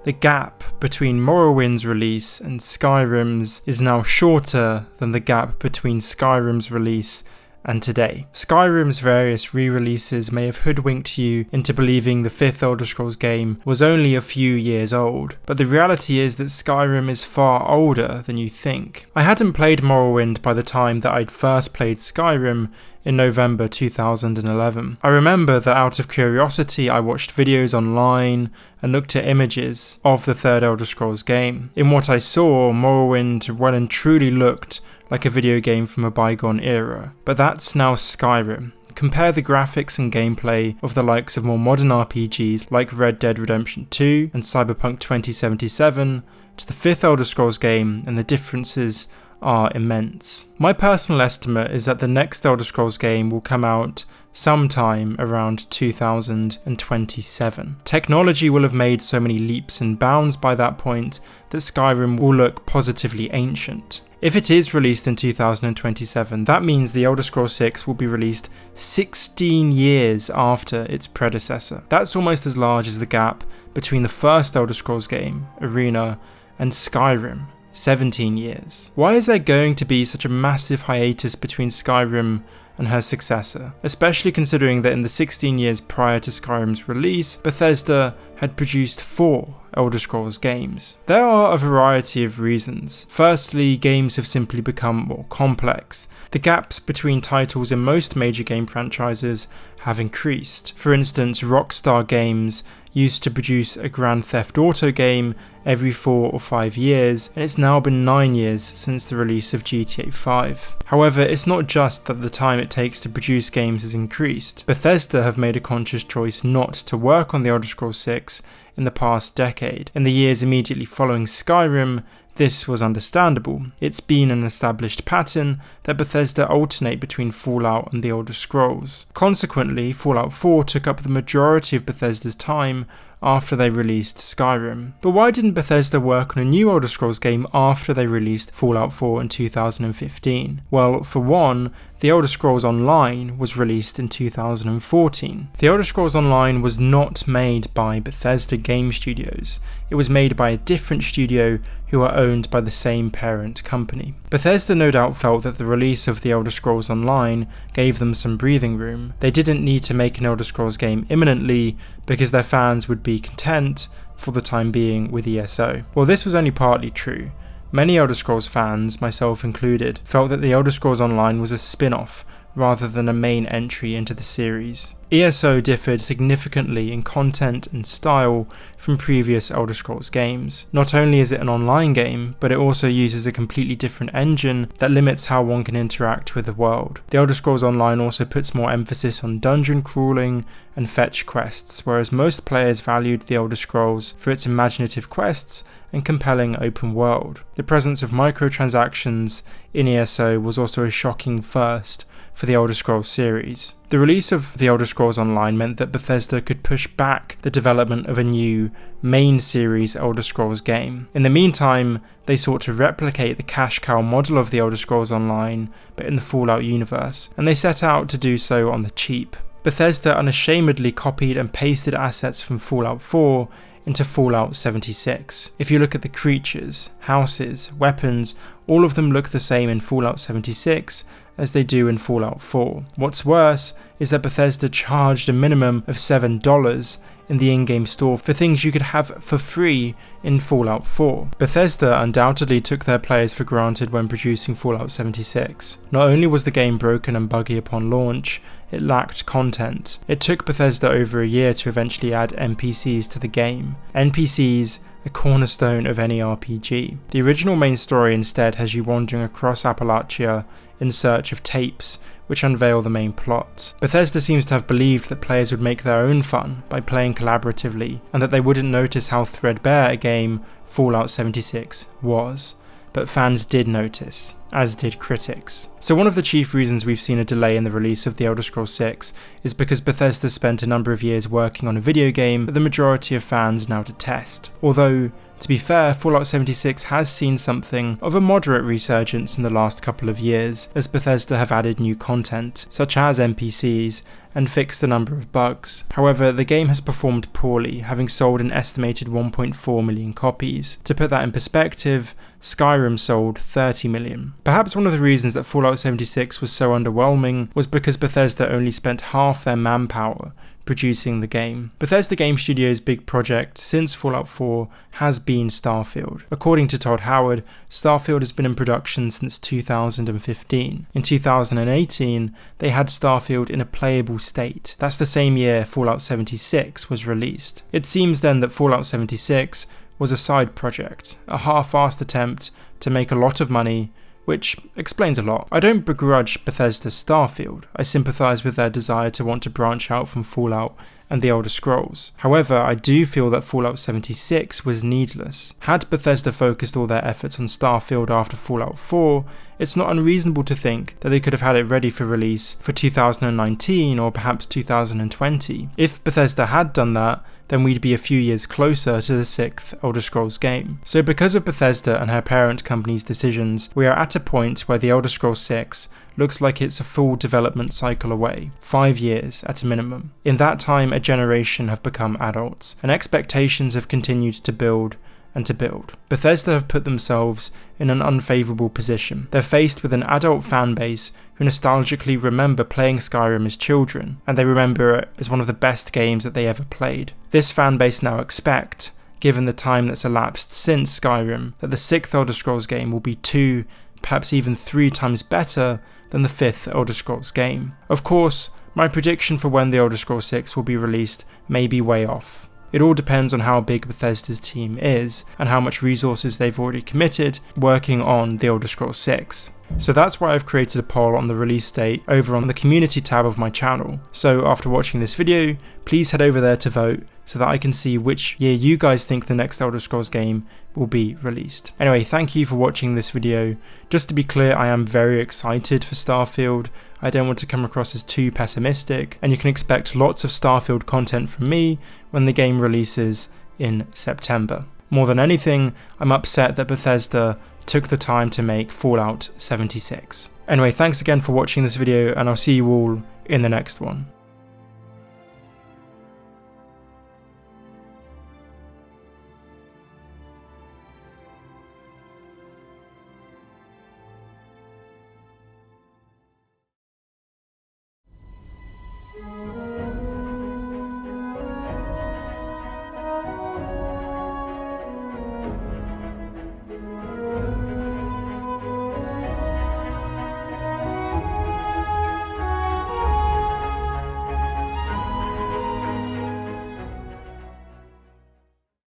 The gap between Morrowind's release and Skyrim's is now shorter than the gap between Skyrim's release and today. Skyrim's various re-releases may have hoodwinked you into believing the 5th Elder Scrolls game was only a few years old, but the reality is that Skyrim is far older than you think. I hadn't played Morrowind by the time that I'd first played Skyrim in November 2011. I remember that out of curiosity I watched videos online and looked at images of the 3rd Elder Scrolls game. In what I saw, Morrowind well and truly looked like a video game from a bygone era, but that's now Skyrim. Compare the graphics and gameplay of the likes of more modern RPGs like Red Dead Redemption 2 and Cyberpunk 2077 to the 5th Elder Scrolls game, and the differences are immense. My personal estimate is that the next Elder Scrolls game will come out sometime around 2027. Technology will have made so many leaps and bounds by that point that Skyrim will look positively ancient. If it is released in 2027, that means the Elder Scrolls 6 will be released 16 years after its predecessor. That's almost as large as the gap between the first Elder Scrolls game, Arena, and Skyrim, 17 years. Why is there going to be such a massive hiatus between Skyrim and her successor, especially considering that in the 16 years prior to Skyrim's release, Bethesda had produced 4 Elder Scrolls games? There are a variety of reasons. Firstly, games have simply become more complex. The gaps between titles in most major game franchises have increased. For instance, Rockstar Games used to produce a Grand Theft Auto game every 4 or 5 years, and it's now been 9 years since the release of GTA 5. However, it's not just that the time it takes to produce games has increased. Bethesda have made a conscious choice not to work on the Elder Scrolls 6 in the past decade. In the years immediately following Skyrim, this was understandable. It's been an established pattern that Bethesda alternate between Fallout and the Elder Scrolls. Consequently, Fallout 4 took up the majority of Bethesda's time after they released Skyrim. But why didn't Bethesda work on a new Elder Scrolls game after they released Fallout 4 in 2015? Well, for one, The Elder Scrolls Online was released in 2014. The Elder Scrolls Online was not made by Bethesda Game Studios. It was made by a different studio who are owned by the same parent company. Bethesda no doubt felt that the release of The Elder Scrolls Online gave them some breathing room. They didn't need to make an Elder Scrolls game imminently because their fans would be content for the time being with ESO. Well, this was only partly true. Many Elder Scrolls fans, myself included, felt that The Elder Scrolls Online was a spin-off rather than a main entry into the series. ESO differed significantly in content and style from previous Elder Scrolls games. Not only is it an online game, but it also uses a completely different engine that limits how one can interact with the world. The Elder Scrolls Online also puts more emphasis on dungeon crawling and fetch quests, whereas most players valued The Elder Scrolls for its imaginative quests and compelling open world. The presence of microtransactions in ESO was also a shocking first for the Elder Scrolls series. The release of The Elder Scrolls Online meant that Bethesda could push back the development of a new main series Elder Scrolls game. In the meantime, they sought to replicate the cash cow model of The Elder Scrolls Online, but in the Fallout universe, and they set out to do so on the cheap. Bethesda unashamedly copied and pasted assets from Fallout 4 into Fallout 76. If you look at the creatures, houses, weapons, all of them look the same in Fallout 76 as they do in Fallout 4. What's worse is that Bethesda charged a minimum of $7 in the in-game store for things you could have for free in Fallout 4. Bethesda undoubtedly took their players for granted when producing Fallout 76. Not only was the game broken and buggy upon launch, it lacked content. It took Bethesda over a year to eventually add NPCs to the game. NPCs, a cornerstone of any RPG. The original main story instead has you wandering across Appalachia in search of tapes which unveil the main plot. Bethesda seems to have believed that players would make their own fun by playing collaboratively, and that they wouldn't notice how threadbare a game Fallout 76 was. But fans did notice, as did critics. So one of the chief reasons we've seen a delay in the release of The Elder Scrolls 6 is because Bethesda spent a number of years working on a video game that the majority of fans now detest. Although To be fair, Fallout 76 has seen something of a moderate resurgence in the last couple of years, as Bethesda have added new content, such as NPCs, and fixed a number of bugs. However, the game has performed poorly, having sold an estimated 1.4 million copies. To put that in perspective, Skyrim sold 30 million. Perhaps one of the reasons that Fallout 76 was so underwhelming was because Bethesda only spent half their manpower producing the game. Bethesda Game Studios' big project since Fallout 4 has been Starfield. According to Todd Howard, Starfield has been in production since 2015. In 2018, they had Starfield in a playable state. That's the same year Fallout 76 was released. It seems then that Fallout 76 was a side project, a half-assed attempt to make a lot of money, which explains a lot. I don't begrudge Bethesda's Starfield. I sympathise with their desire to want to branch out from Fallout and the Elder Scrolls. However, I do feel that Fallout 76 was needless. Had Bethesda focused all their efforts on Starfield after Fallout 4, it's not unreasonable to think that they could have had it ready for release for 2019 or perhaps 2020. If Bethesda had done that, then we'd be a few years closer to the 6th Elder Scrolls game. So because of Bethesda and her parent company's decisions, we are at a point where the Elder Scrolls 6 looks like it's a full development cycle away, 5 years at a minimum. In that time, a generation have become adults, and expectations have continued to build and to build. Bethesda have put themselves in an unfavourable position. They're faced with an adult fan base who nostalgically remember playing Skyrim as children, and they remember it as one of the best games that they ever played. This fan base now expect, given the time that's elapsed since Skyrim, that the 6th Elder Scrolls game will be 2, perhaps even 3 times better than the 5th Elder Scrolls game. Of course, my prediction for when the Elder Scrolls 6 will be released may be way off. It all depends on how big Bethesda's team is and how much resources they've already committed working on the Elder Scrolls 6. So that's why I've created a poll on the release date over on the community tab of my channel. So after watching this video, please head over there to vote so that I can see which year you guys think the next Elder Scrolls game will be released. Anyway, thank you for watching this video. Just to be clear, I am very excited for Starfield. I don't want to come across as too pessimistic, and you can expect lots of Starfield content from me when the game releases in September. More than anything, I'm upset that Bethesda took the time to make Fallout 76. Anyway, thanks again for watching this video, and I'll see you all in the next one.